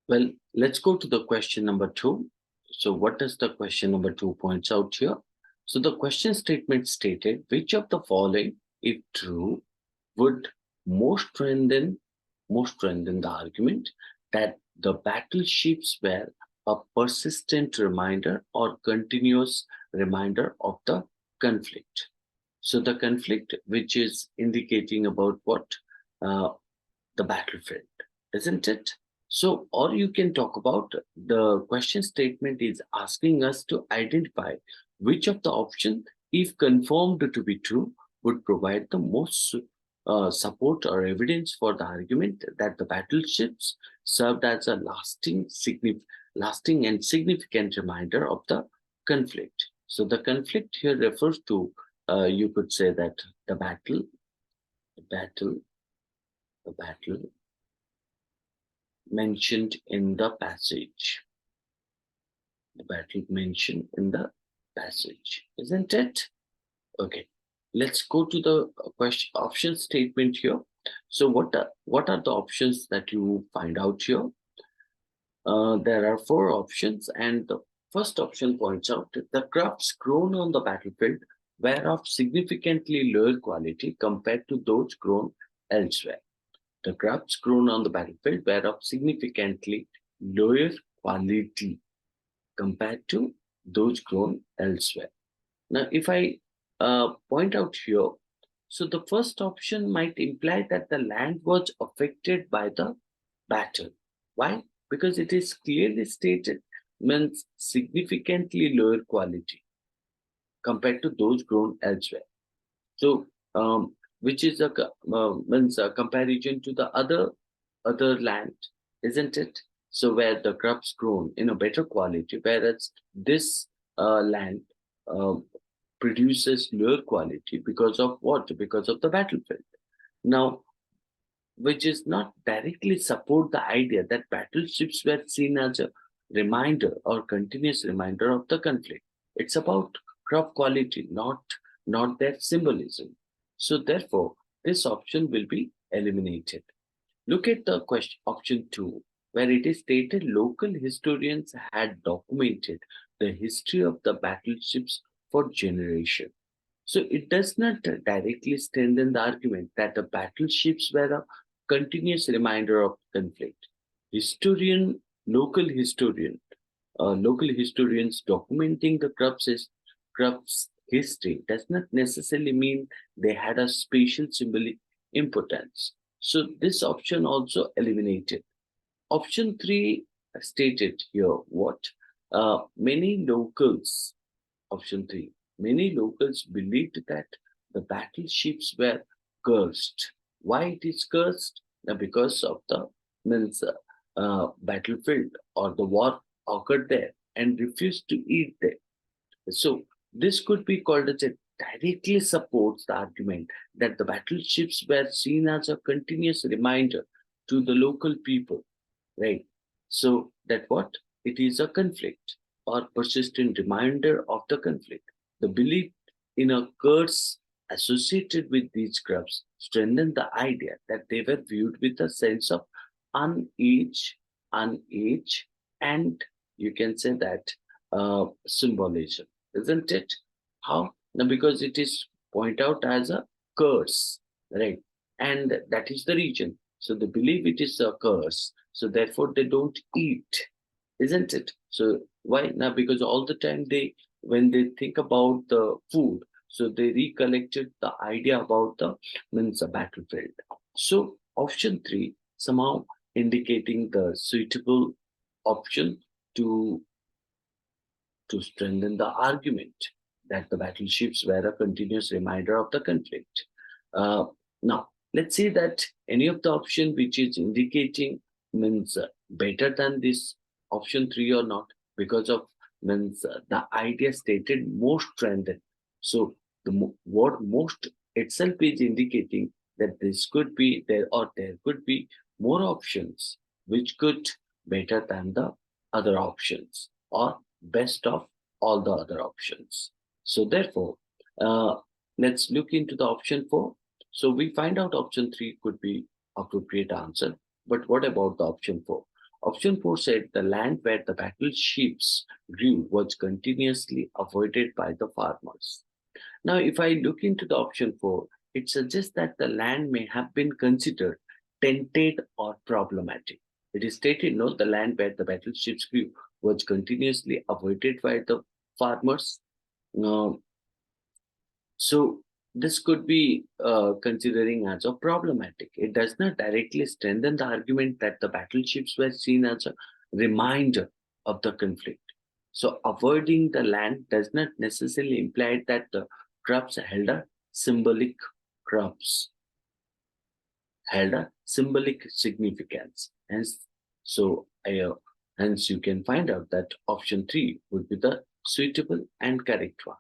Well, let's go to the question number two. So, what does the question number two points out here? So, the question statement stated, which of the following, if true, would most strengthen the argument that the battleships were a persistent reminder or continuous reminder of the conflict. So, the conflict, which is indicating about what uh, the battlefield, isn't it? So, or you can talk about the question statement is asking us to identify which of the options, if confirmed to be true, would provide the most support or evidence for the argument that the battleships served as a lasting and significant reminder of the conflict. So, the conflict here refers to, you could say that the the battle, the battle mentioned in the passage. The battle mentioned in the passage, isn't it? Okay, let's go to the question option statement here. So, what are the options that you find out here? There are four options, and the first option points out that the crops grown on the battlefield were of significantly lower quality compared to those grown elsewhere. The crops grown on the battlefield were of significantly lower quality compared to those grown elsewhere. Now, if I point out here, so the first option might imply that the land was affected by the battle. Why? Because it is clearly stated means significantly lower quality compared to those grown elsewhere. So, which is means a comparison to the other land, isn't it? So where the crops grown in a better quality, whereas this land uh, produces lower quality because of what? Because of the battlefield. Now, which is not directly support the idea that battleships were seen as a reminder or continuous reminder of the conflict. It's about crop quality, not their symbolism. So therefore, this option will be eliminated. Look at the question option two, where it is stated local historians had documented the history of the battleships for generations. So it does not directly strengthen the argument that the battleships were a continuous reminder of conflict. Historian, local historian, local historians documenting the Krupps history does not necessarily mean they had a spatial symbolic importance. So this option also eliminated. Option three stated here what? Many locals Option three. Many locals believed that the battleships were cursed. Why it is cursed? Because of the means battlefield or the war occurred there and refused to eat there. So this could be called as a directly supports the argument that the battleships were seen as a continuous reminder to the local people, right? So that what? It is a conflict or persistent reminder of the conflict. The belief in a curse associated with these crops strengthened the idea that they were viewed with a sense of unage, unage, and you can say that symbolism, isn't it? How? Now, because it is point out as a curse, right? And that is the region. So they believe it is a curse. So therefore they don't eat, isn't it? So why now? Because all the time when they think about the food, so they recollected the idea about the means a battlefield. So option three somehow indicating the suitable option to strengthen the argument that the battleships were a continuous reminder of the conflict. Now, let's say that any of the option which is indicating means better than this option three or not, because of means the idea stated most strengthened. So the word most itself is indicating that this could be there or there could be more options which could better than the other options or best of all the other options. So therefore, uh, let's look into the option four. So we find out option three could be appropriate answer. But what about the option four? Option 4 said the land where the battleships grew was continuously avoided by the farmers. Now, if I look into the option 4, it suggests that the land may have been considered tented or problematic. It is stated, no, the land where the battleships grew was continuously avoided by the farmers. Now, so this could be considering as a problematic. It does not directly strengthen the argument that the battleships were seen as a reminder of the conflict. So avoiding the land does not necessarily imply that the crops symbolic crops held a symbolic significance. So hence you can find out that option 3 would be the suitable and correct one.